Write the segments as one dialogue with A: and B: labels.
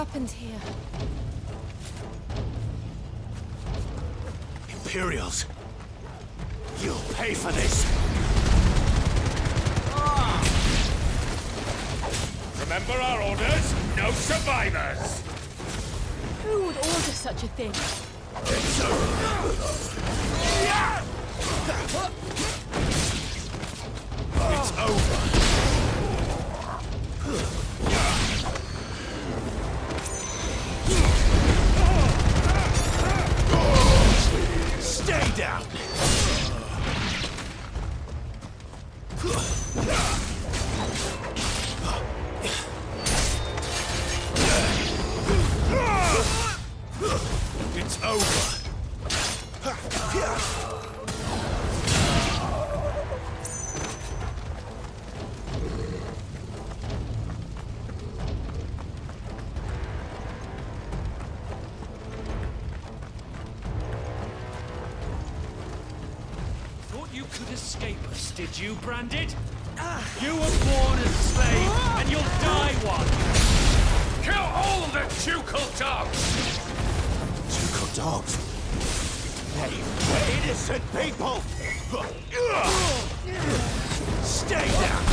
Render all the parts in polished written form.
A: happened here?
B: Imperials! You'll pay for this!
C: Remember our orders? No survivors!
A: Who would order such a thing?
B: It's over! Stay down! It's over!
C: Thought you could escape us, did you, Branded? You were born a slave, and you'll die one! Kill all the ducal dogs!
B: Ducal dogs? We're innocent people! Stay down!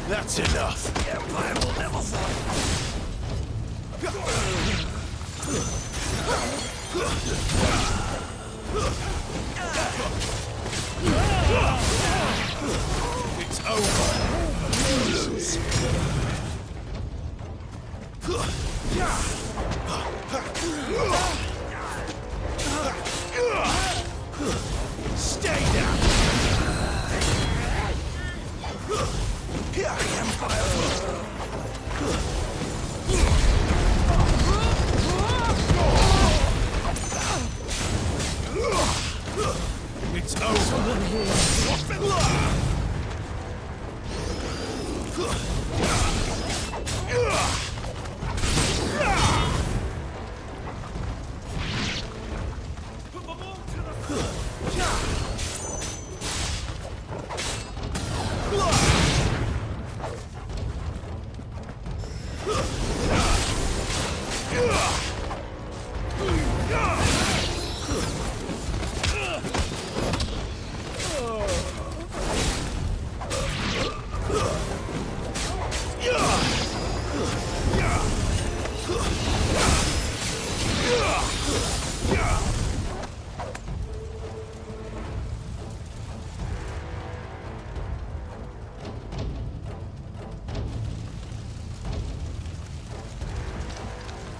B: That's enough! The Empire will never fall! It's over! Stay down! The Empire! It's over!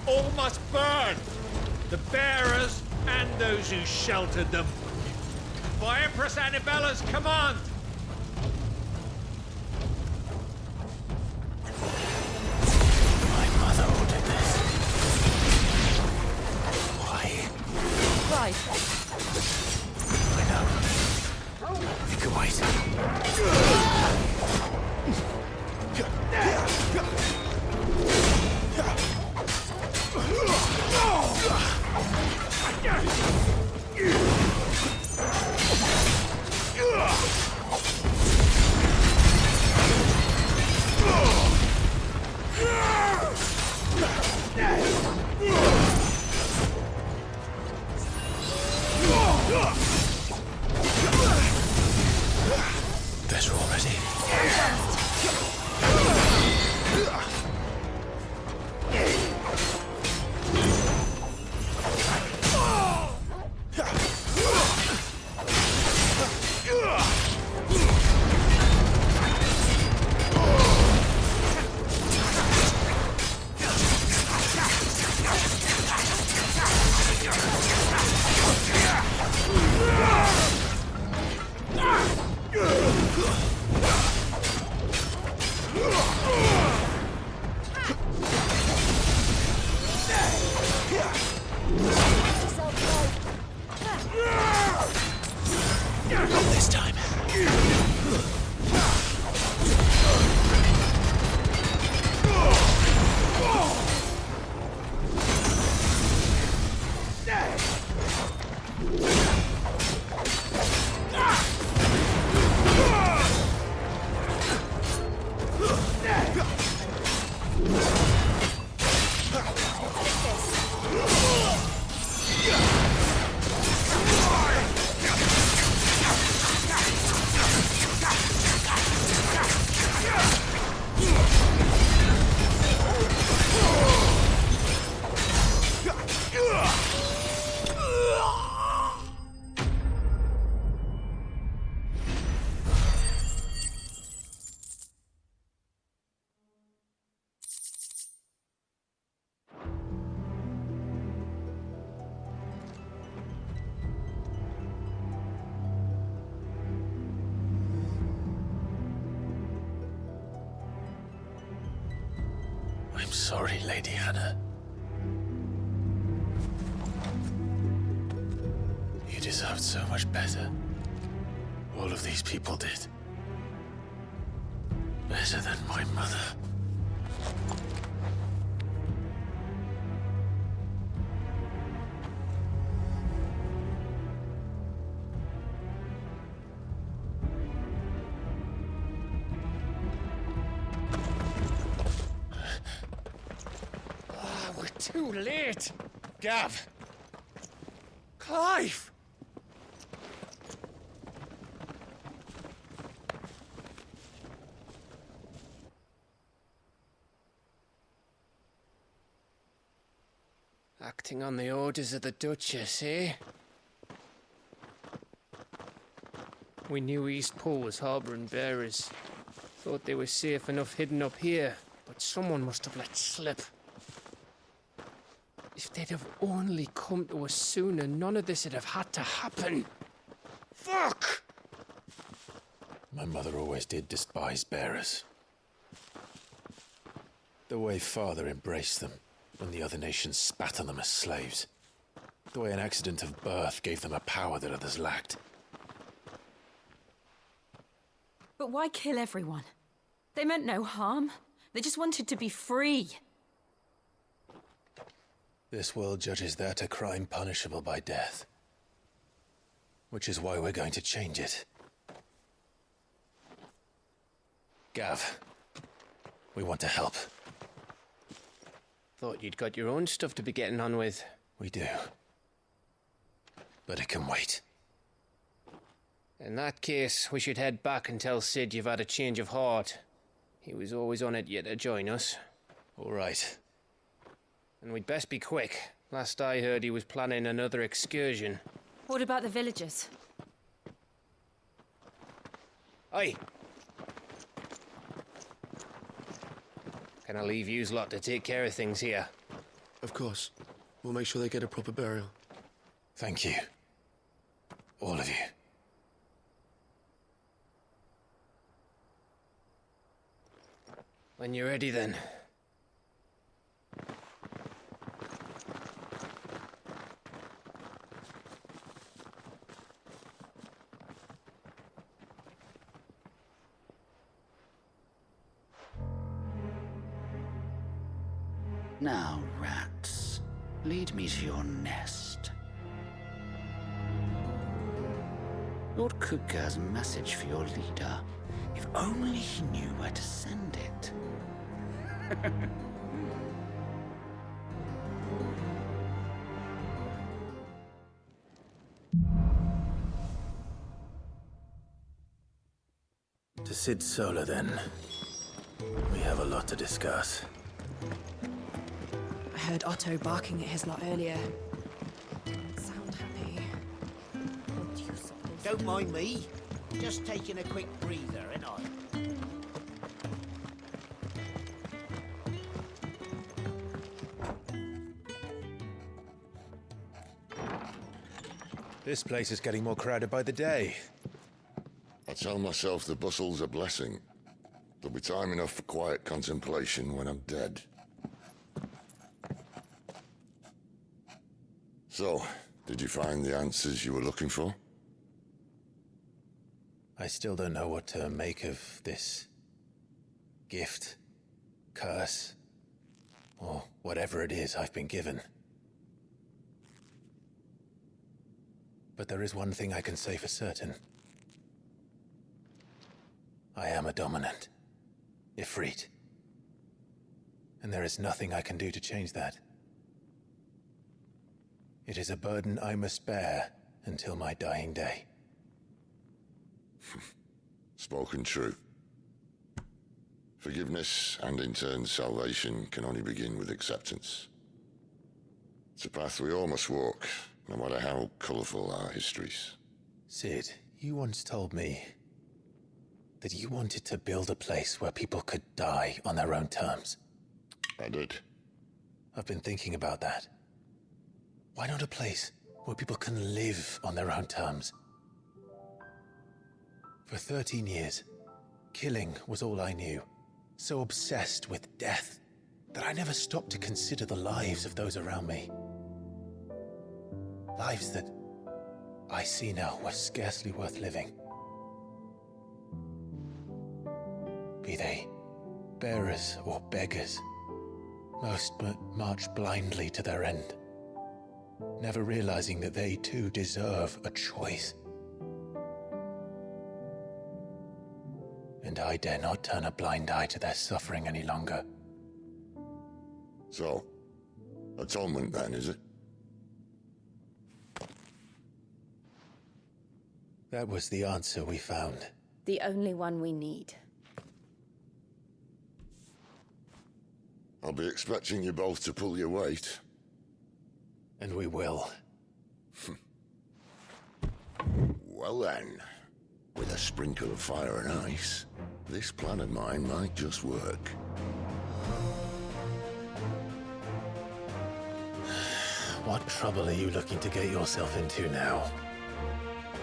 C: All must burn! The bearers and those who sheltered them. By Empress Annabella's command!
B: My mother ordered this. Why?
A: Right.
B: I know. You can wait. Better already. sorry, Lady Hannah. You deserved so much better. All of these people did. Better than my mother.
C: We're too late. Gav. Clive. Acting on the orders of the Duchess, eh? We knew East Pool was harbouring bearers. Thought they were safe enough hidden up here, but someone must have let slip. If they'd have only come to us sooner, none of this would have had to happen. Fuck!
B: My mother always did despise bearers. The way Father embraced them when the other nations spat on them as slaves. The way an accident of birth gave them a power that others lacked.
A: But why kill everyone? They meant no harm. They just wanted to be free.
B: This world judges that a crime punishable by death. Which is why we're going to change it. Gav, we want to help.
C: Thought you'd got your own stuff to be getting on with.
B: We do. But it can wait.
C: In that case, we should head back and tell Cid you've had a change of heart. He was always on it yet to join us.
B: All right.
C: And we'd best be quick. Last I heard, he was planning another excursion.
A: What about the villagers?
C: Aye. Can I leave yous lot to take care of things here?
D: Of course. We'll make sure they get a proper burial.
B: Thank you. All of you.
C: When you're ready, then.
E: Now, rats, lead me to your nest. Lord Kupka has a message for your leader. If only he knew where to send it.
B: To Cid Solar, then. We have a lot to discuss.
F: I heard Otto barking at his lot earlier. Didn't sound happy.
G: Don't mind me. Just taking a quick breather, ain't I?
B: This place is getting more crowded by the day.
H: I tell myself the bustle's a blessing. There'll be time enough for quiet contemplation when I'm dead. So, did you find the answers you were looking for?
B: I still don't know what to make of this gift, curse, or whatever it is I've been given. But there is one thing I can say for certain. I am a dominant, Ifrit. And there is nothing I can do to change that. It is a burden I must bear until my dying day.
H: Spoken true. Forgiveness and in turn salvation can only begin with acceptance. It's a path we all must walk, no matter how colourful our histories.
B: Cid, you once told me that you wanted to build a place where people could die on their own terms.
H: I did.
B: I've been thinking about that. Why not a place where people can live on their own terms? For 13 years, killing was all I knew. So obsessed with death. that I never stopped to consider the lives of those around me. Lives that I see now were scarcely worth living. Be they bearers or beggars, most but march blindly to their end, never realizing that they too deserve a choice. And I dare not turn a blind eye to their suffering any longer.
H: So, atonement then, is it?
B: That was the answer we found.
I: The only one we need.
H: I'll be expecting you both to pull your weight.
B: And we will.
H: Well then, with a sprinkle of fire and ice, this plan of mine might just work.
B: What trouble are you looking to get yourself into now?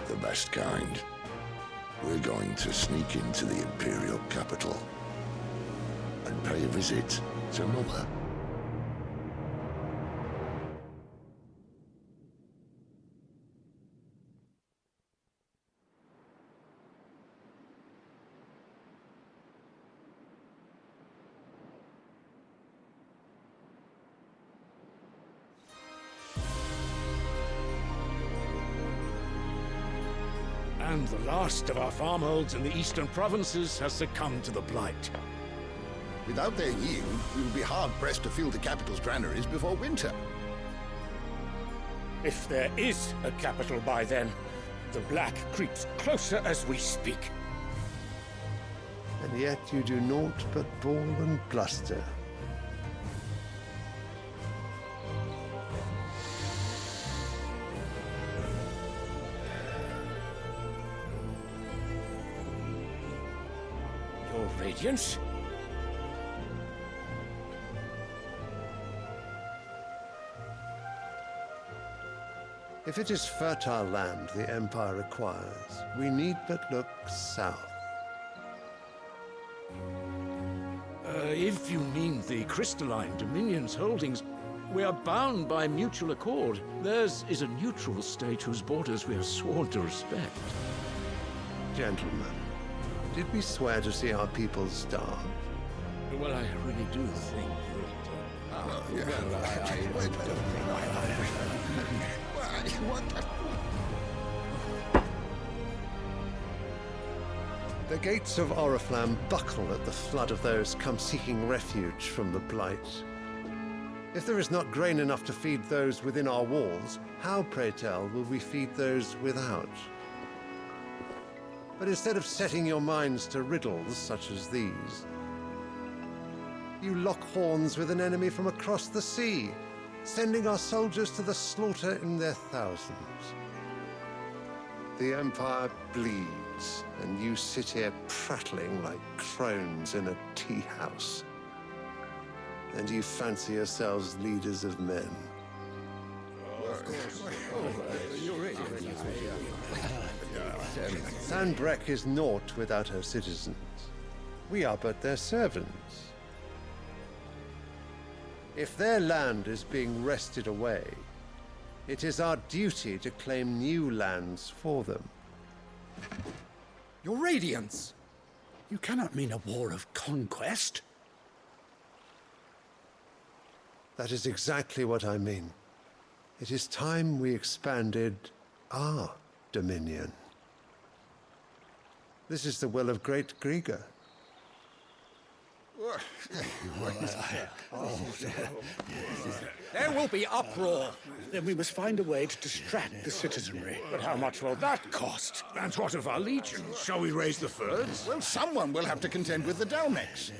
H: The best kind. We're going to sneak into the Imperial capital and pay a visit to Mother.
C: And the last of our farmholds in the eastern provinces has succumbed to the blight.
J: Without their yield, we will be hard-pressed to fill the capital's granaries before winter.
C: If there is a capital by then, the black creeps closer as we speak.
K: And yet you do naught but bawl and bluster.
C: Your Radiance?
K: If it is fertile land the Empire requires, we need but look south.
C: If you mean the crystalline Dominion's holdings, we are bound by mutual accord. Theirs is a neutral state whose borders we are sworn to respect.
K: Gentlemen, did we swear to see our people starve?
C: Well, I really do think
K: The gates of Oriflamme buckle at the flood of those come seeking refuge from the Blight. If there is not grain enough to feed those within our walls, how, pray tell, will we feed those without? But instead of setting your minds to riddles such as these, you lock horns with an enemy from across the sea, sending our soldiers to the slaughter in their thousands. The Empire bleeds, and you sit here prattling like crones in a tea house. And you fancy yourselves leaders of men. Sanbreque is naught without her citizens. We are but their servants. If their land is being wrested away, it is our duty to claim new lands for them.
L: Your Radiance! You cannot mean a war of conquest.
K: That is exactly what I mean. It is time we expanded our dominion. This is the will of great Grieger.
L: There will be uproar. Then we must find a way to distract the citizenry.
C: But how much will that cost? And what of our legions? Shall we raise the furs?
J: Well, someone will have to contend with the Dalmex.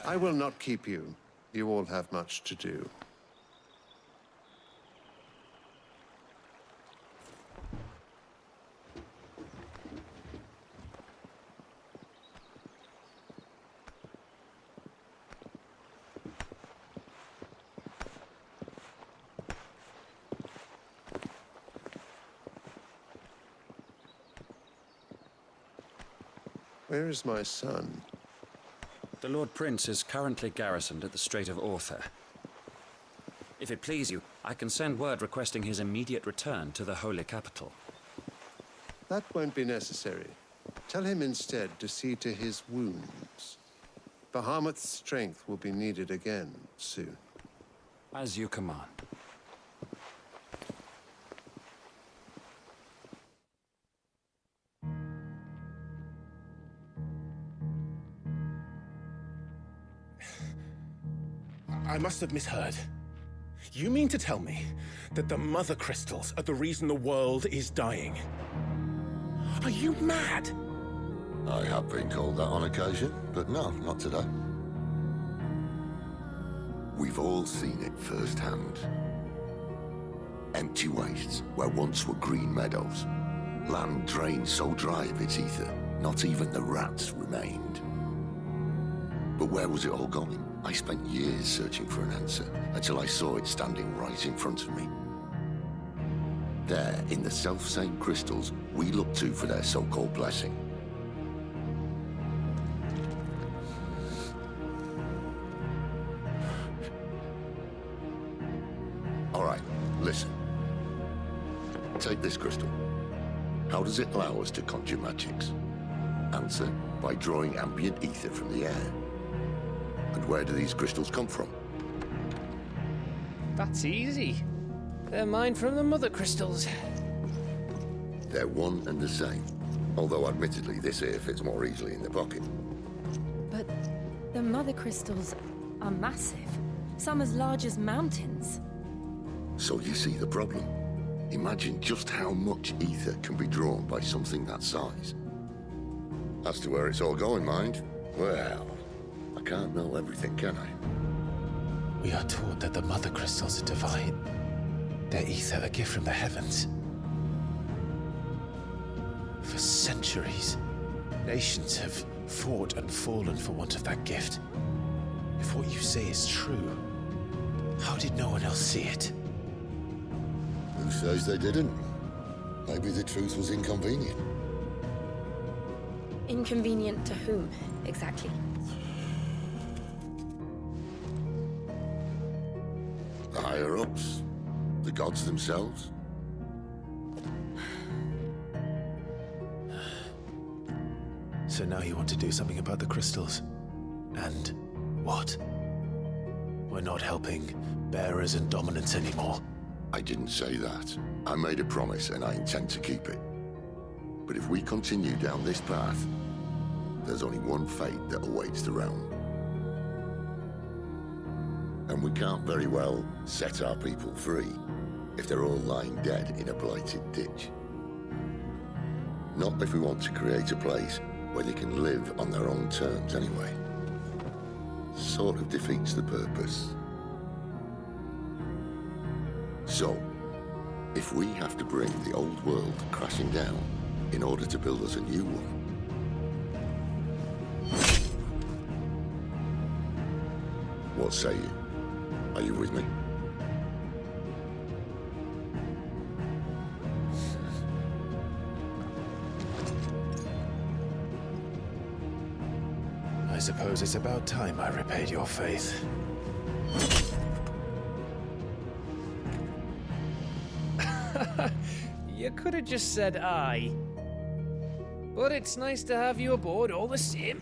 K: I will not keep you. You all have much to do. Where is my son?
M: The Lord Prince is currently garrisoned at the Strait of Arthur. If it please you, I can send word requesting his immediate return to the Holy Capital.
K: That won't be necessary. Tell him instead to see to his wounds. Bahamut's strength will be needed again soon.
M: As you command.
N: I must have misheard. You mean to tell me that the Mother Crystals are the reason the world is dying? Are you mad?
H: I have been called that on occasion, but no, not today. We've all seen it firsthand. Empty wastes where once were green meadows. Land drained so dry of its ether, not even the rats remained. But where was it all going? I spent years searching for an answer, until I saw it standing right in front of me. There, in the self-same crystals we look to for their so-called blessing. All right, listen. Take this crystal. How does it allow us to conjure magics? Answer, by drawing ambient ether from the air. And where do these crystals come from?
O: That's easy. They're mined from the Mother Crystals.
H: They're one and the same. Although admittedly this here fits more easily in the pocket.
A: But the Mother Crystals are massive. Some as large as mountains.
H: So you see the problem. Imagine just how much ether can be drawn by something that size. As to where it's all going, mind? Well, I can't know everything, can I?
B: We are taught that the Mother Crystals are divine. Their ether a gift from the heavens. For centuries, nations have fought and fallen for want of that gift. If what you say is true, how did no one else see it?
H: Who says they didn't? Maybe the truth was inconvenient.
I: Inconvenient to whom, exactly?
H: The higher-ups? The gods themselves?
B: So now you want to do something about the crystals? And what? We're not helping bearers and dominants anymore.
H: I didn't say that. I made a promise and I intend to keep it. But if we continue down this path, there's only one fate that awaits the realm. And we can't very well set our people free if they're all lying dead in a blighted ditch. Not if we want to create a place where they can live on their own terms anyway. Sort of defeats the purpose. So, if we have to bring the old world crashing down in order to build us a new one, what say you? Are you with me?
B: I suppose it's about time I repaid your faith.
O: You could have just said aye. But it's nice to have you aboard all the same.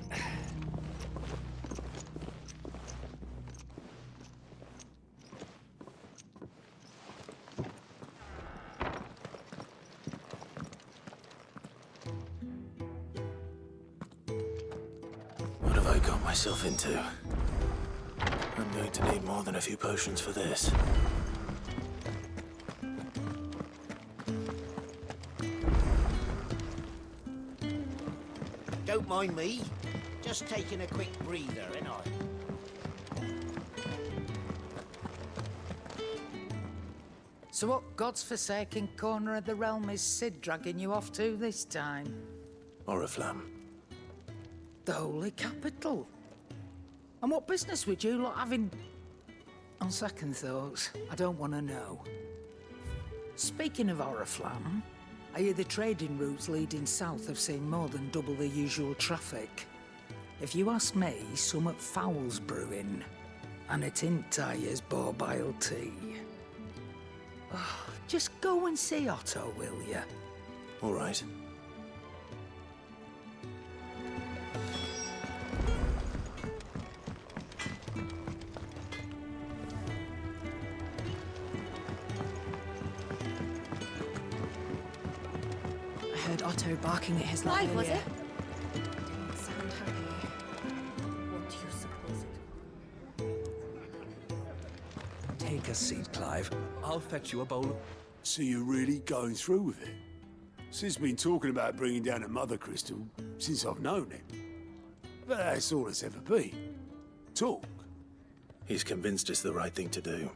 B: What have I got myself into? I'm going to need more than a few potions for this.
G: Don't mind me. Just taking a quick breather, ain't I?
P: So what god's-forsaken corner of the realm is Cid dragging you off to this time?
B: Oriflamme.
P: The Holy Capital. And what business would you lot having... On second thoughts, I don't want to know. Speaking of Oriflamme, I hear the trading routes leading south have seen more than double the usual traffic. If you ask me, summat foul's brewing. And it ain't as borbile tea. Oh, just go and see Otto, will you?
B: All right.
F: I heard Otto barking at his lot
I: Clive, was
F: earlier.
I: it?
F: Didn't sound happy.
I: What do you suppose it...
Q: Take a seat, Clive. I'll fetch you a bowl.
R: So you're really going through with it? Cid's been talking about bringing down a mother crystal since I've known him. But that's all it's ever been. Talk.
B: He's convinced it's the right thing to do.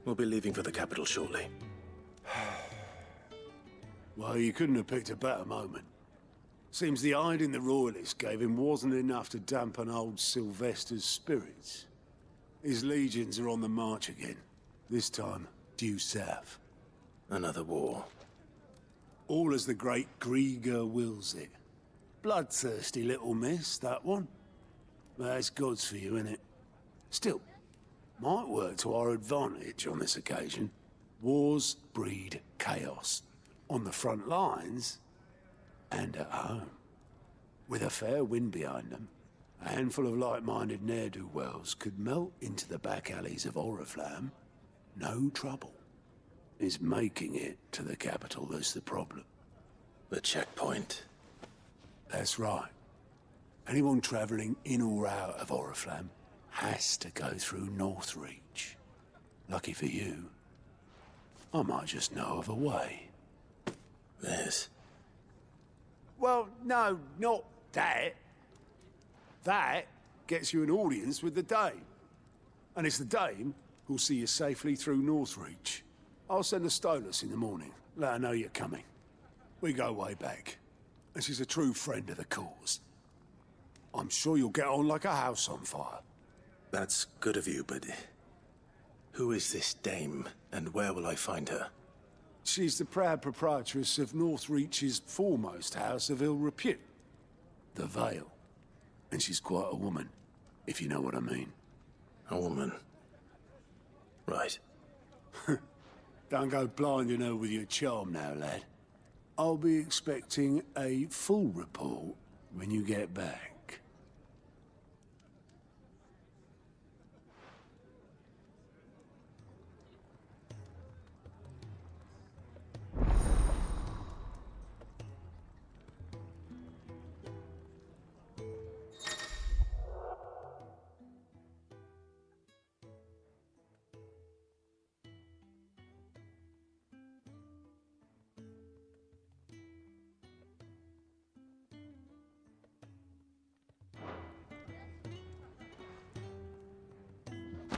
B: We'll be leaving for the capital shortly.
R: Well, you couldn't have picked a better moment. Seems the hiding the royalists gave him wasn't enough to dampen old Sylvester's spirits. His legions are on the march again. This time, due south.
B: Another war.
R: All as the great Grieger wills it. Bloodthirsty little miss, that one. That's God's for you, innit? Still, might work to our advantage on this occasion. Wars breed chaos. On the front lines, and at home. With a fair wind behind them, a handful of like-minded ne'er-do-wells could melt into the back alleys of Oriflamme. No trouble. It's making it to the capital that's the problem.
B: The checkpoint.
R: That's right. Anyone travelling in or out of Oriflamme has to go through Northreach. Lucky for you, I might just know of a way.
B: This?
R: Well, no, not that. That gets you an audience with the Dame. And it's the Dame who'll see you safely through Northreach. I'll send a Stolus in the morning. Let her know you're coming. We go way back. And she's a true friend of the cause. I'm sure you'll get on like a house on fire.
B: That's good of you, but... who is this Dame, and where will I find her?
R: She's the proud proprietress of Northreach's foremost house of ill repute, the Vale. And she's quite a woman, if you know what I mean.
B: A woman? Right.
R: Don't go blinding her with your charm now, lad. I'll be expecting a full report when you get back.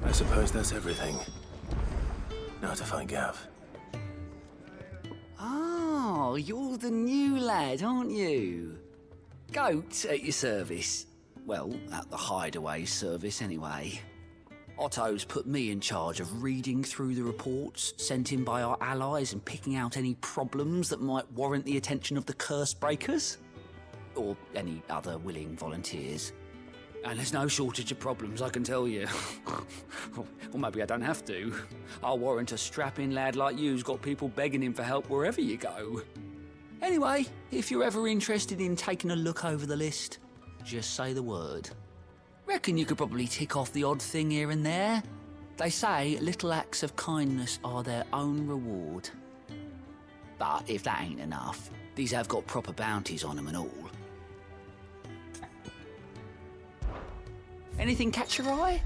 B: I suppose that's everything. Now to find Gav.
E: Oh, you're the new lad, aren't you? Goat at your service. Well, at the hideaway service anyway. Otto's put me in charge of reading through the reports sent in by our allies and picking out any problems that might warrant the attention of the curse breakers. Or any other willing volunteers. And there's no shortage of problems, I can tell you. Or maybe I don't have to. I'll warrant a strapping lad like you's got people begging him for help wherever you go. Anyway, if you're ever interested in taking a look over the list, just say the word. Reckon you could probably tick off the odd thing here and there. They say little acts of kindness are their own reward. But if that ain't enough, these have got proper bounties on them and all. Anything catch your eye?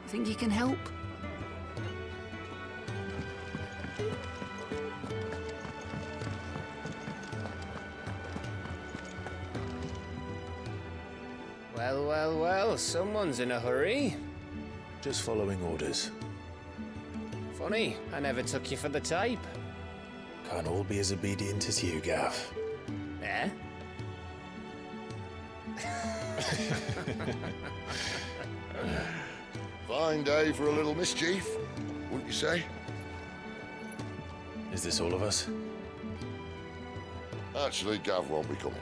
E: Think you can help?
O: Well, well, well, someone's in a hurry.
B: Just following orders.
O: Funny, I never took you for the type.
B: Can't all be as obedient as you, Gav.
O: Eh?
J: Fine day for a little mischief.
H: wouldn't you say?
B: Is this all of us?
H: Actually, Gav won't be coming.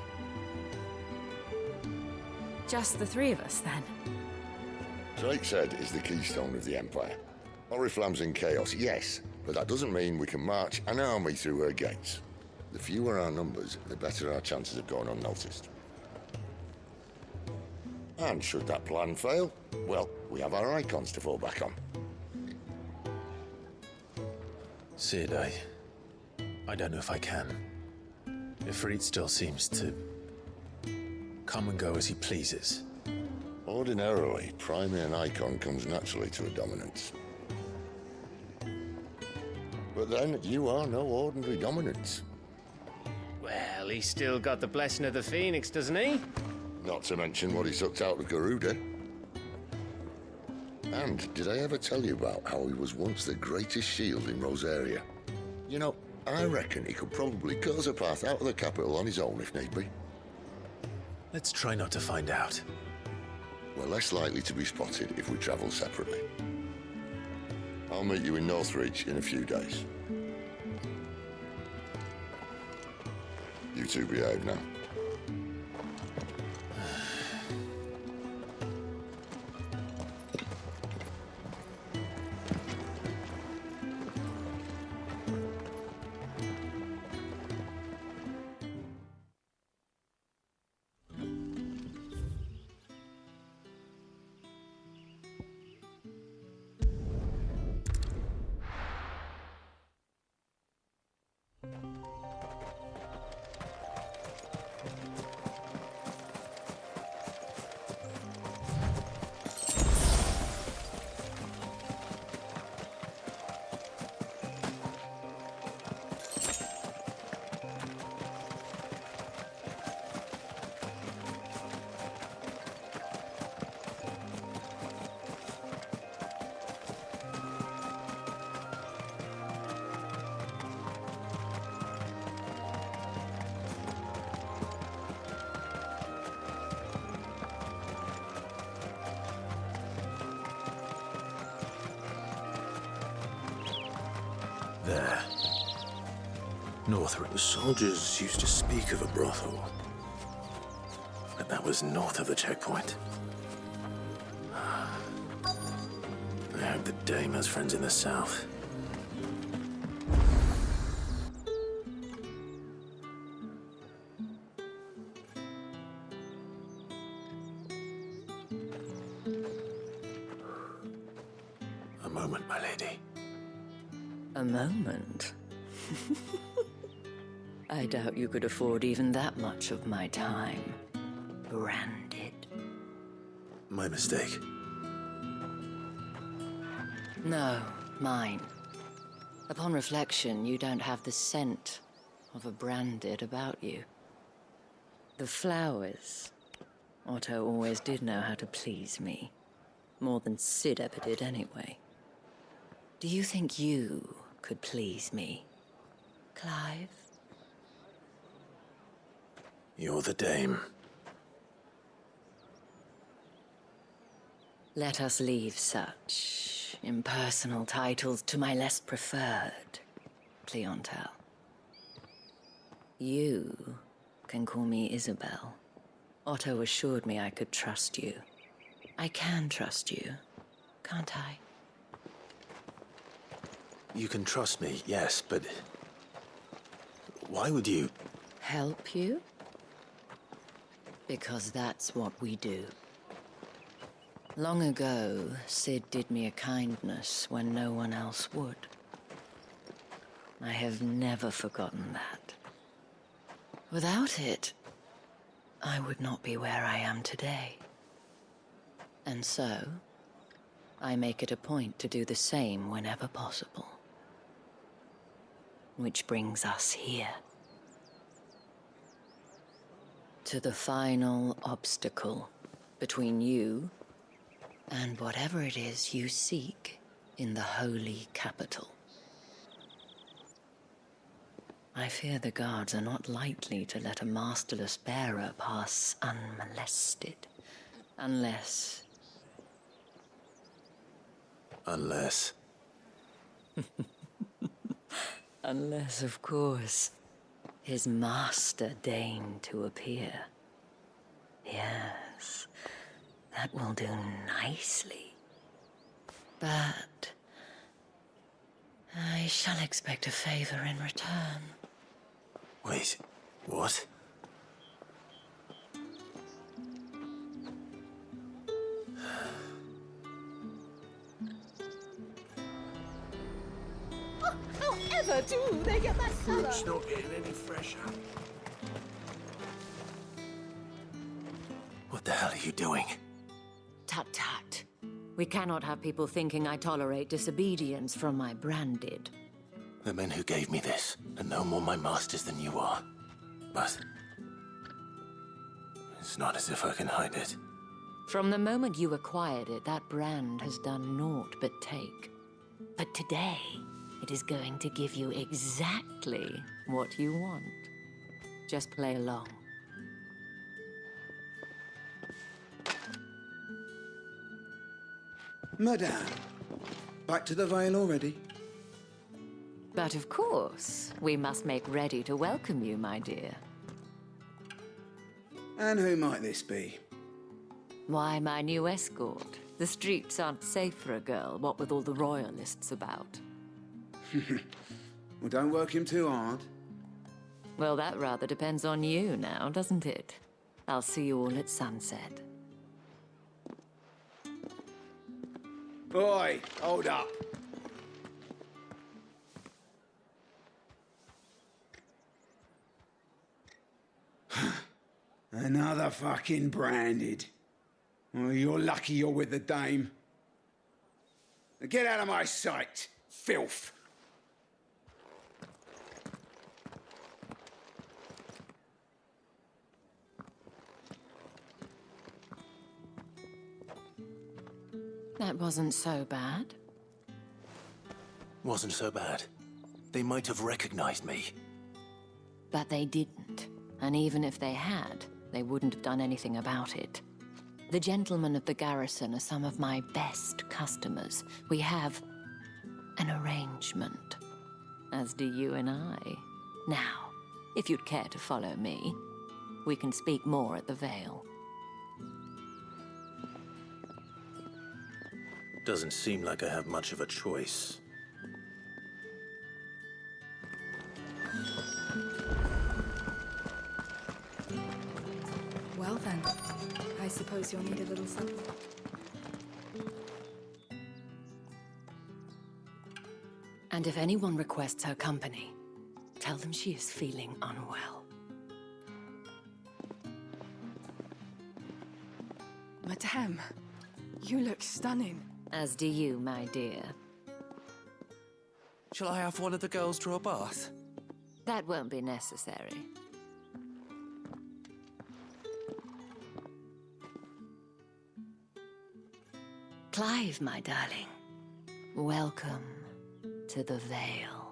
A: Just the three of us, then?
H: Drake's Head is the keystone of the Empire. Oriflamme's in chaos, yes, but that doesn't mean we can march an army through her gates. The fewer our numbers, the better our chances of going unnoticed. And should that plan fail, well, we have our icons to fall back on.
B: Cid, I don't know if I can. Ifrit still seems to come and go as he pleases.
H: Ordinarily, priming an icon comes naturally to a dominance. But then, you are no ordinary dominance.
O: Well, he's still got the blessing of the Phoenix, doesn't he?
H: Not to mention what he sucked out of Garuda. And did I ever tell you about how he was once the greatest shield in Rosaria? You know, I reckon he could probably cut us a path out of the capital on his own if need be.
B: Let's try not to find out.
H: We're less likely to be spotted if we travel separately. I'll meet you in Northreach in a few days. You two behave now.
B: There. Northreach.
D: The soldiers used to speak of a brothel.
B: But that was north of the checkpoint. I hope the dame has friends in the south. A moment, my lady.
S: A moment? I doubt you could afford even that much of my time. Branded.
B: My mistake.
S: No, mine. Upon reflection, you don't have the scent of a branded about you. The flowers. Otto always did know how to please me. More than Cid ever did anyway. Do you think you could please me, Clive?
B: You're the dame.
S: Let us leave such impersonal titles to my less preferred clientele. You can call me Isabel. Otto assured me I could trust you. I can trust you, can't I?
B: You can trust me, yes, but why would you?
S: Help you? Because that's what we do. Long ago, Cid did me a kindness when no one else would. I have never forgotten that. Without it, I would not be where I am today. And so, I make it a point to do the same whenever possible. Which brings us here. To the final obstacle between you and whatever it is you seek in the holy capital. I fear the guards are not likely to let a masterless bearer pass unmolested, unless...
B: Unless...
S: Unless, of course, his master deigned to appear. Yes, that will do nicely. But I shall expect a favor in return.
B: Wait, what?
I: However do they get that cellar?
N: It's not getting any fresher.
B: What the hell are you doing?
S: Tut tut. We cannot have people thinking I tolerate disobedience from my branded.
B: The men who gave me this are no more my masters than you are. But it's not as if I can hide it.
S: From the moment you acquired it, that brand has done naught but take. But today, it is going to give you exactly what you want. Just play along.
T: Madame, back to the Vale already?
S: But of course, we must make ready to welcome you, my dear.
T: And who might this be?
S: Why, my new escort. The streets aren't safe for a girl, what with all the royalists about.
T: Well, don't work him too hard.
S: Well, that rather depends on you now, doesn't it? I'll see you all at sunset.
T: Boy, hold up. Another fucking branded. Well, you're lucky you're with the dame. Now get out of my sight, filth.
S: That wasn't so bad.
B: Wasn't so bad. They might have recognized me.
S: But they didn't. And even if they had, they wouldn't have done anything about it. The gentlemen of the garrison are some of my best customers. We have an arrangement, as do you and I. Now, if you'd care to follow me, we can speak more at the Vale.
B: Doesn't seem like I have much of a choice.
F: Well then, I suppose you'll need a little something.
S: And if anyone requests her company, tell them she is feeling unwell.
F: Madame, you look stunning.
S: As do you, my dear.
Q: Shall I have one of the girls draw a bath?
S: That won't be necessary. Clive, my darling. Welcome to the Vale.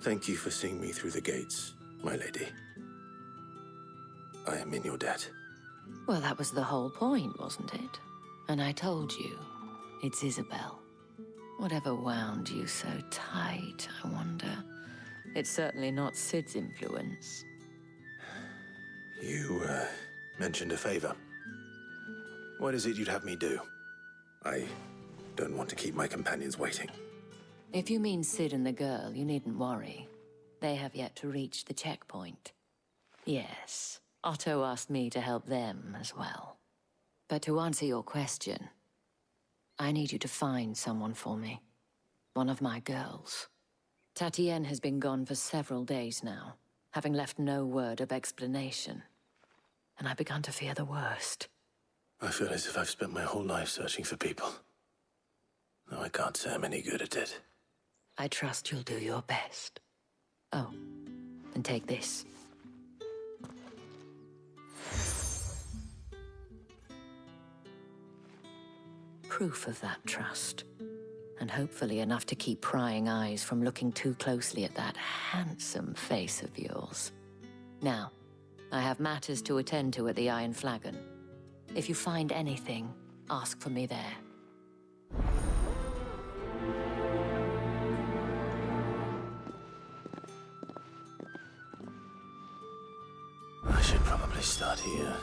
B: Thank you for seeing me through the gates, my lady. I am in your debt.
S: Well, that was the whole point, wasn't it? And I told you, it's Isabel. Whatever wound you so tight, I wonder. It's certainly not Cid's influence.
B: You, mentioned a favor. What is it you'd have me do? I don't want to keep my companions waiting.
S: If you mean Cid and the girl, you needn't worry. They have yet to reach the checkpoint. Yes, Otto asked me to help them as well. But to answer your question, I need you to find someone for me. One of my girls. Tatienne has been gone for several days now, having left no word of explanation. And I've begun to fear the worst.
B: I feel as if I've spent my whole life searching for people. Though I can't say I'm any good at it.
S: I trust you'll do your best. Oh, and take this. Proof of that trust, and and hopefully enough to keep prying eyes from looking too closely at that handsome face of yours. Now, I have matters to attend to at the Iron Flagon. If you find anything, ask for me there.
B: I should probably start here.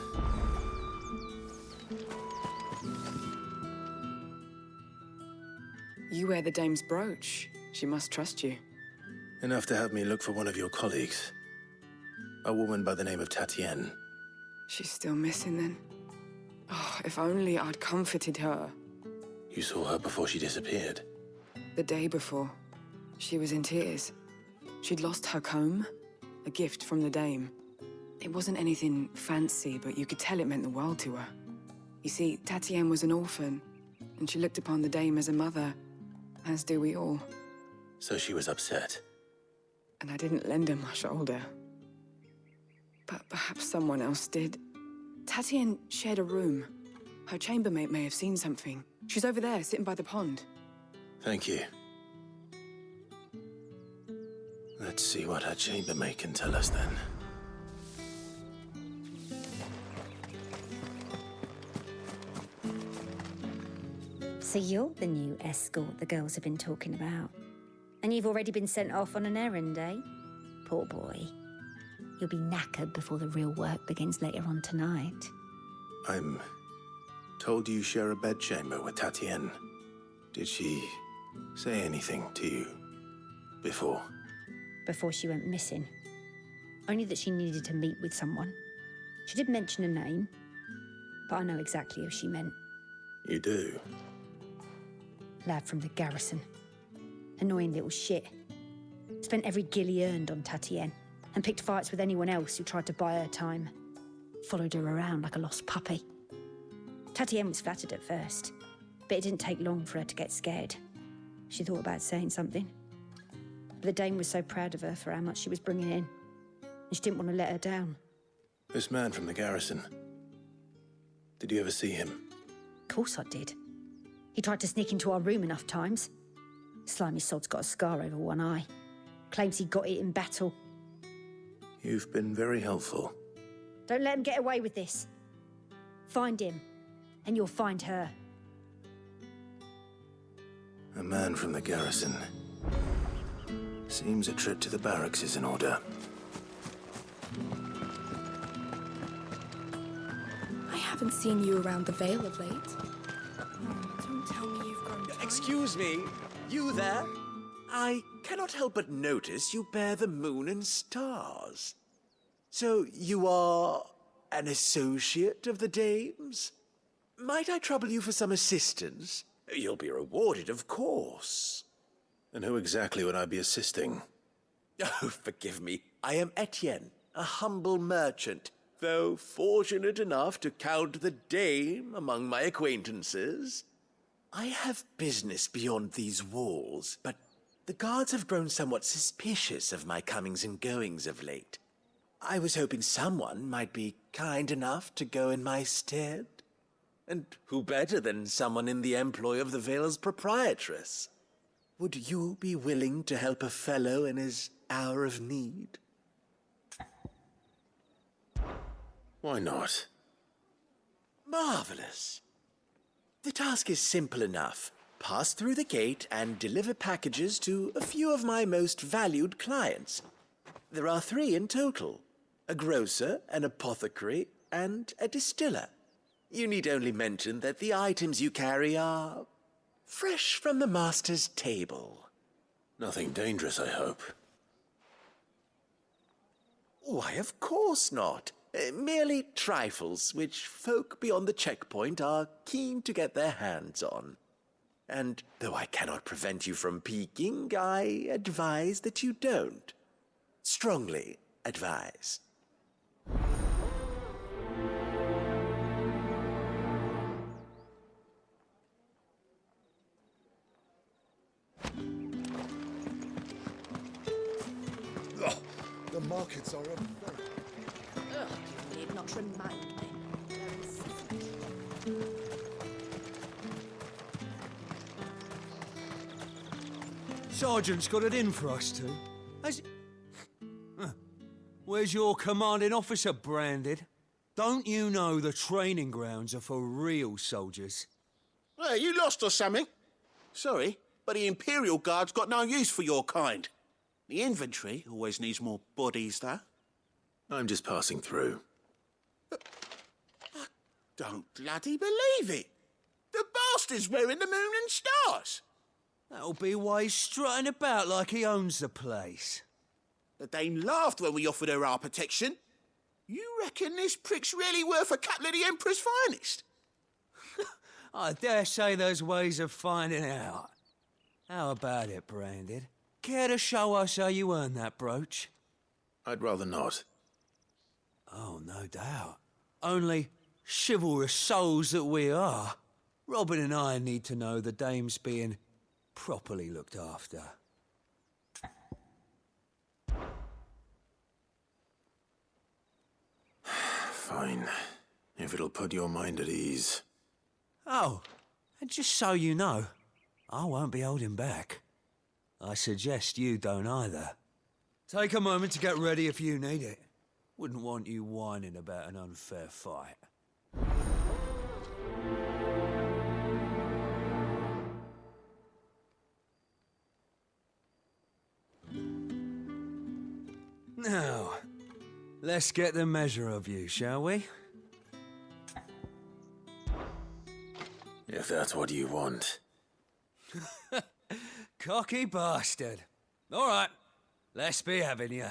U: You wear the dame's brooch. She must trust you.
B: Enough to have me look for one of your colleagues. A woman by the name of Tatienne.
U: She's still missing then. Oh, if only I'd comforted her.
B: You saw her before she disappeared?
U: The day before. She was in tears. She'd lost her comb, a gift from the dame. It wasn't anything fancy, but you could tell it meant the world to her. You see, Tatienne was an orphan, and she looked upon the dame as a mother, as do we all.
B: So she was upset.
U: And I didn't lend her my shoulder. But perhaps someone else did. Tatienne shared a room. Her chambermaid may have seen something. She's over there, sitting by the pond.
B: Thank you. Let's see what her chambermaid can tell us then.
V: So you're the new escort the girls have been talking about. And you've already been sent off on an errand, eh? Poor boy. You'll be knackered before the real work begins later on tonight.
B: I'm told you share a bedchamber with Tatienne. Did she say anything to you before?
V: Before she went missing. Only that she needed to meet with someone. She did mention a name, but I know exactly who she meant.
B: You do?
V: Lad from the garrison. Annoying little shit. Spent every guil he earned on Tatienne, and picked fights with anyone else who tried to buy her time. Followed her around like a lost puppy. Tatienne was flattered at first, but it didn't take long for her to get scared. She thought about saying something. But the dame was so proud of her for how much she was bringing in, and she didn't want to let her down.
B: This man from the garrison. Did you ever see him?
V: Of course I did. He tried to sneak into our room enough times. Slimy sod's got a scar over one eye. Claims he got it in battle.
B: You've been very helpful.
V: Don't let him get away with this. Find him, and you'll find her.
B: A man from the garrison. Seems a trip to the barracks is in order.
F: I haven't seen you around the Vale of late. Don't tell me you've grown tired.
W: Excuse me, you there? I cannot help but notice you bear the moon and stars. So you are an associate of the dame's? Might I trouble you for some assistance? You'll be rewarded, of course.
B: And who exactly would I be assisting?
W: Oh, forgive me. I am Etienne, a humble merchant, though fortunate enough to count the dame among my acquaintances. I have business beyond these walls, but the guards have grown somewhat suspicious of my comings and goings of late. I was hoping someone might be kind enough to go in my stead. And who better than someone in the employ of the Vale's proprietress? Would you be willing to help a fellow in his hour of need?
B: Why not?
W: Marvelous. The task is simple enough. Pass through the gate and deliver packages to a few of my most valued clients. There are 3 in total. A grocer, an apothecary, and a distiller. You need only mention that the items you carry are fresh from the master's table.
B: Nothing dangerous, I hope.
W: Why, of course not. Merely trifles which folk beyond the checkpoint are keen to get their hands on. And though I cannot prevent you from peeking, I advise that you don't. Strongly advise.
J: Oh, the markets are a very...
F: Ugh, you need not remind me.
C: Sergeant's got it in for us two. Has... Where's your commanding officer branded? Don't you know the training grounds are for real soldiers?
G: Hey, you lost or something? Sorry, but the Imperial Guard's got no use for your kind. The infantry always needs more bodies, though.
B: I'm just passing through.
G: I don't bloody believe it. The bastard's wearing the moon and stars.
C: That'll be why he's strutting about like he owns the place.
G: The Dame laughed when we offered her our protection. You reckon this prick's really worth a couple of the Emperor's finest?
C: I dare say there's ways of finding out. How about it, Branded? Care to show us how you earned that brooch?
B: I'd rather not.
C: Oh, no doubt. Only chivalrous souls that we are, Robin and I need to know the Dame's being properly looked after.
B: Fine. If it'll put your mind at ease.
C: Oh, and just so you know, I won't be holding back. I suggest you don't either. Take a moment to get ready if you need it. Wouldn't want you whining about an unfair fight. Now, let's get the measure of you, shall we?
B: If that's what you want.
C: Cocky bastard. All right, let's be having you.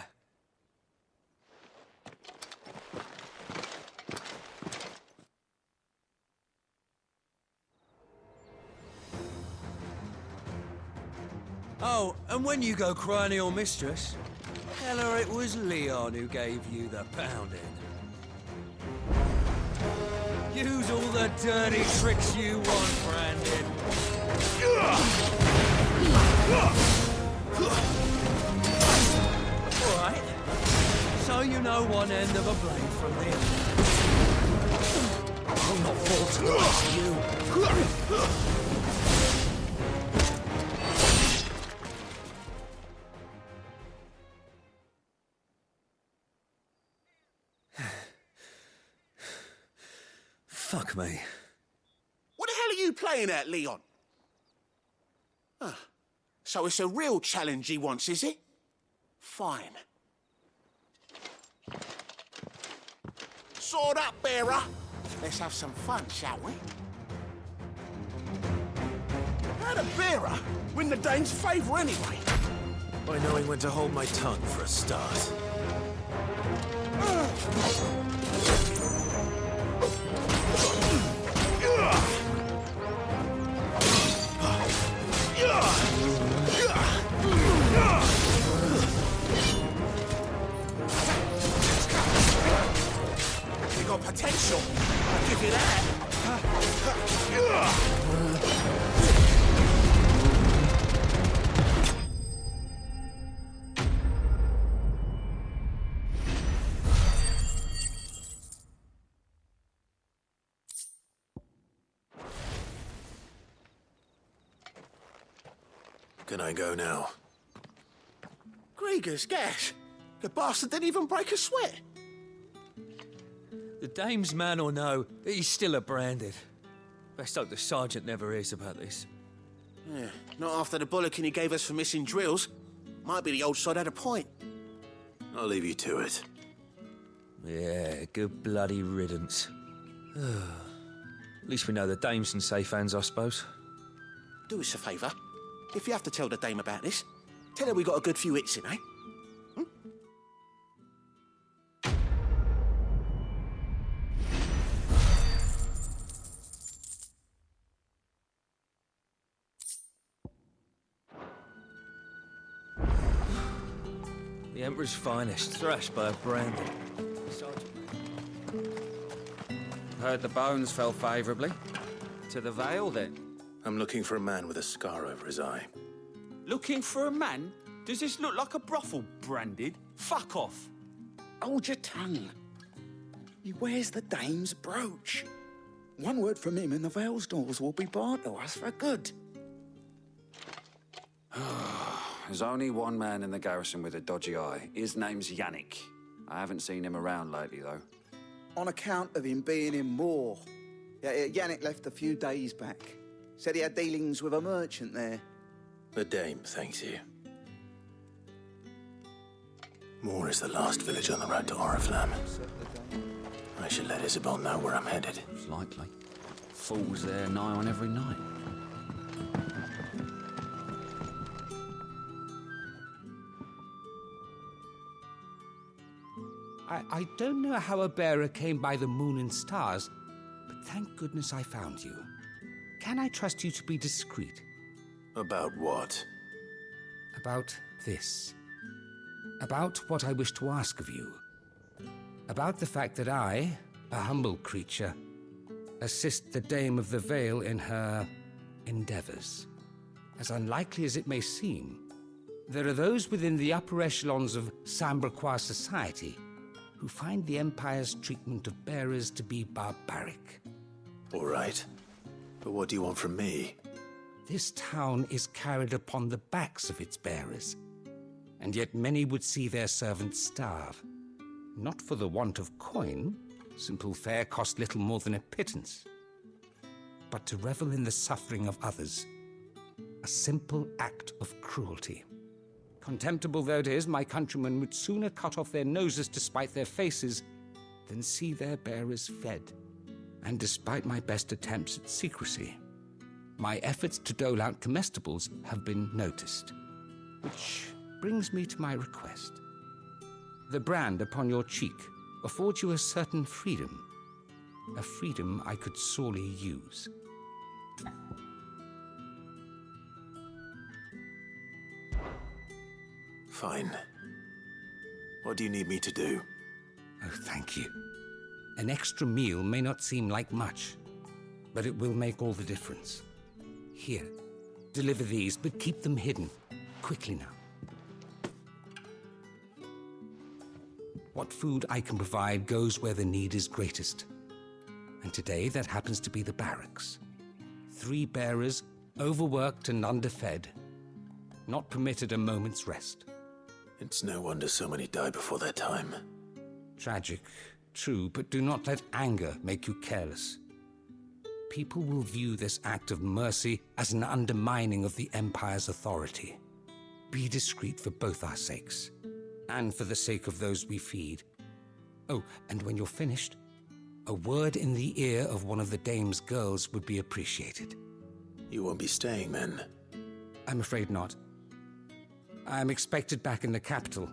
C: Oh, and when you go crying to your mistress, tell her it was Leon who gave you the pounding. Use all the dirty tricks you want, Brandon. All right. So you know one end of a blade from the other. I'll not fall to you. Fuck me.
G: What the hell are you playing at, Leon? So it's a real challenge he wants, is it? Fine. Sword up, bearer. Let's have some fun, shall we? How'd a bearer win the Dane's favour anyway?
B: By knowing when to hold my tongue for a start.
G: You got potential. I'll give you that.
B: Can I go now?
G: Grieger's gas. The bastard didn't even break a sweat.
C: The Dame's man or no, he's still a Branded. Best hope the Sergeant never hears about this.
G: Yeah, not after the bullocking he gave us for missing drills. Might be the old sod had a point.
B: I'll leave you to it.
C: Yeah, good bloody riddance. At least we know the Dame's in safe hands, I suppose.
G: Do us a favour. If you have to tell the Dame about this, tell her we got a good few hits in, eh?
C: The Emperor's finest, thrashed by a Branded.
M: Heard the bones fell favourably. To the Vale, then?
B: I'm looking for a man with a scar over his eye.
W: Looking for a man? Does this look like a brothel, Branded? Fuck off.
K: Hold your tongue. He wears the Dame's brooch. One word from him and the Vale's doors will be barred to us for good.
M: There's only one man in the garrison with a dodgy eye. His name's Yannick. I haven't seen him around lately, though.
K: On account of him being in war. Yeah, Yannick left a few days back. Said he had dealings with a merchant there.
B: The dame thanks you. Moor is the last village on the road to Oriflamme. I should let Isabel know where I'm headed.
M: It's likely. Fools there nigh on every night.
L: I don't know how a bearer came by the moon and stars, but thank goodness I found you. Can I trust you to be discreet?
B: About what?
L: About this. About what I wish to ask of you. About the fact that I, a humble creature, assist the Dame of the Vale in her endeavors. As unlikely as it may seem, there are those within the upper echelons of Sambraquois society who find the Empire's treatment of bearers to be barbaric.
B: All right. But what do you want from me?
L: This town is carried upon the backs of its bearers, and yet many would see their servants starve. Not for the want of coin, simple fare cost little more than a pittance, but to revel in the suffering of others, a simple act of cruelty. Contemptible though it is, my countrymen would sooner cut off their noses to spite their faces than see their bearers fed. And despite my best attempts at secrecy, my efforts to dole out comestibles have been noticed. Which brings me to my request. The brand upon your cheek affords you a certain freedom, a freedom I could sorely use.
B: Fine. What do you need me to do?
L: Oh, thank you. An extra meal may not seem like much, but it will make all the difference. Here, deliver these, but keep them hidden. Quickly now. What food I can provide goes where the need is greatest. And today, that happens to be the barracks. 3 bearers, overworked and underfed, not permitted a moment's rest.
B: It's no wonder so many die before their time.
L: Tragic, true, but do not let anger make you careless. People will view this act of mercy as an undermining of the Empire's authority. Be discreet for both our sakes, and for the sake of those we feed. Oh, and when you're finished, a word in the ear of one of the Dame's girls would be appreciated.
B: You won't be staying, then?
L: I'm afraid not. I'm expected back in the capital,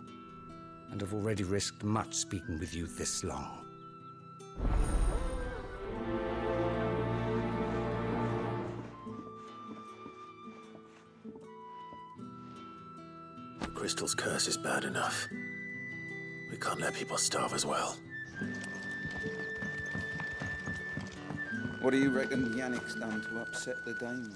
L: and have already risked much speaking with you this long.
B: The crystal's curse is bad enough. We can't let people starve as well.
K: What do you reckon Yannick's done to upset the Dame?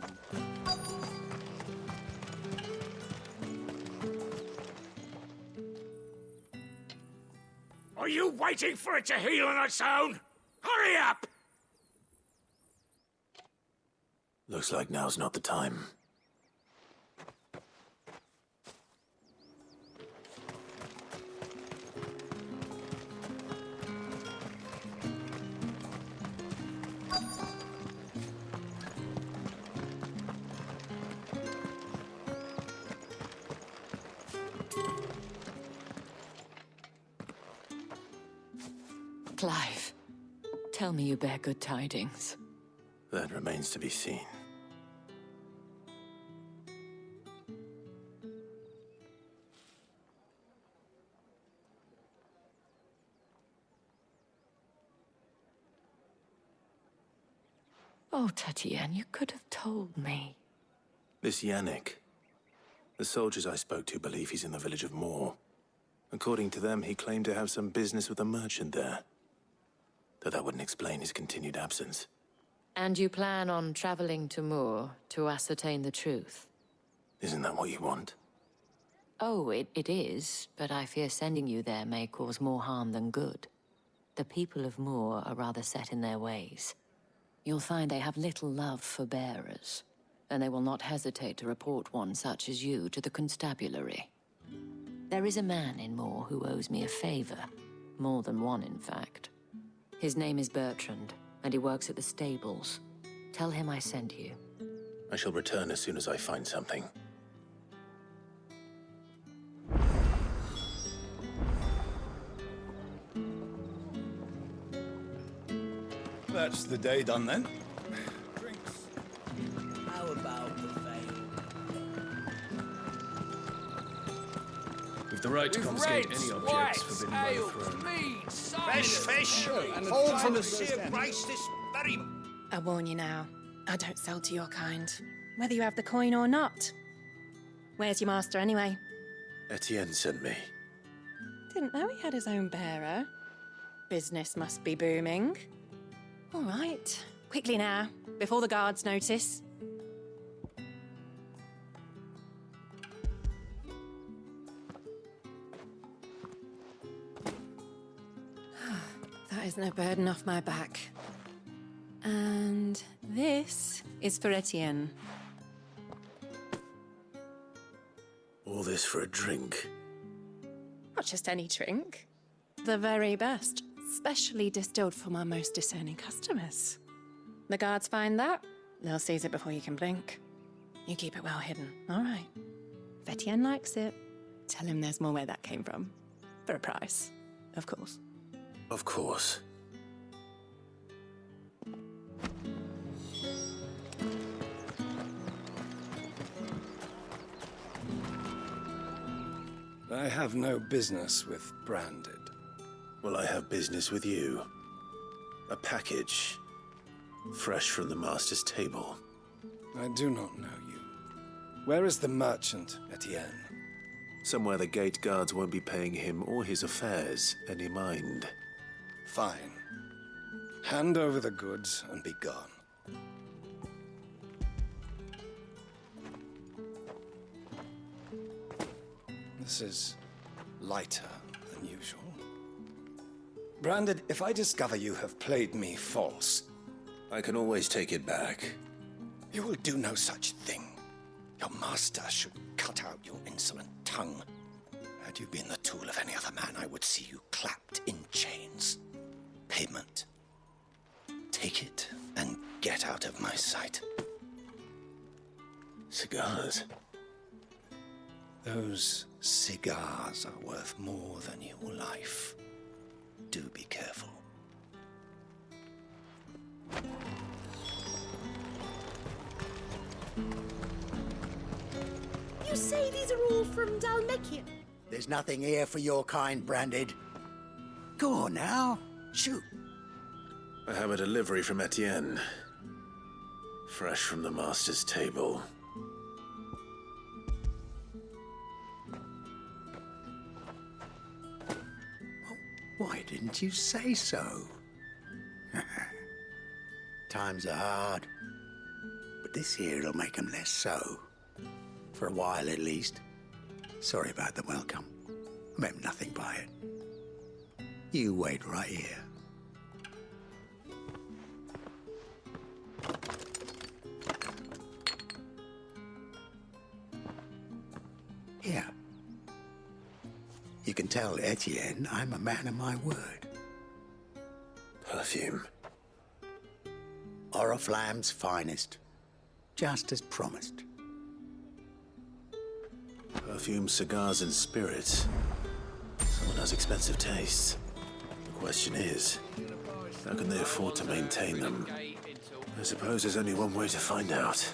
P: Are you waiting for it to heal on its own? Hurry up!
B: Looks like now's not the time.
S: Clive, tell me you bear good tidings.
B: That remains to be seen.
S: Oh, Tatienne, you could have told me.
B: This Yannick. The soldiers I spoke to believe he's in the village of Moor. According to them, he claimed to have some business with a merchant there. Though that wouldn't explain his continued absence.
S: And you plan on traveling to Moor to ascertain the truth?
B: Isn't that what you want?
S: Oh, it is, but I fear sending you there may cause more harm than good. The people of Moor are rather set in their ways. You'll find they have little love for bearers. and they will not hesitate to report one such as you to the constabulary. There is a man in Moor who owes me a favor. More than one, in fact. His name is Bertrand, and he works at the stables. Tell him I sent you.
B: I shall return as soon as I find something.
A: That's the day done then.
C: How about the veil?
D: We've the right to confiscate any objects forbidden by the throne.
P: Fresh fish! Fall from the sea of grace this very...
F: I warn you now, I don't sell to your kind, whether you have the coin or not. Where's your master anyway?
B: Etienne sent me.
F: Didn't know he had his own bearer. Business must be booming. All right, quickly now, before the guards notice. That is no burden off my back. And this is for Etienne.
B: All this for a drink.
F: Not just any drink. The very best, specially distilled for my most discerning customers. The guards find that, they'll seize it before you can blink. You keep it well hidden, all right? If Etienne likes it, tell him there's more where that came from. For a price, of course.
B: Of course.
A: I have no business with Branded.
B: Well, I have business with you. A package. Fresh from the master's table.
A: I do not know you. Where is the merchant, Etienne?
B: Somewhere the gate guards won't be paying him or his affairs any mind.
A: Fine. Hand over the goods and be gone. This is lighter than usual. Branded, if I discover you have played me false...
B: I can always take it back.
A: You will do no such thing. Your master should cut out your insolent tongue. Had you been the tool of any other man, I would see you clapped in chains. Payment. Take it and get out of my sight.
B: Cigars?
A: Those cigars are worth more than your life. Do be careful.
I: You say these are all from Dalmekian?
E: There's nothing here for your kind, Branded. Go on now, shoot.
B: I have a delivery from Etienne. Fresh from the master's table.
E: Why didn't you say so? Times are hard, but this here'll make 'em less so. For a while, at least. Sorry about the welcome. I meant nothing by it. You wait right here. Here. You can tell Etienne I'm a man of my word.
B: Perfume.
E: Oriflamme's finest. Just as promised.
B: Perfume, cigars, and spirits. Someone has expensive tastes. The question is, how can they afford to maintain them? I suppose there's only one way to find out.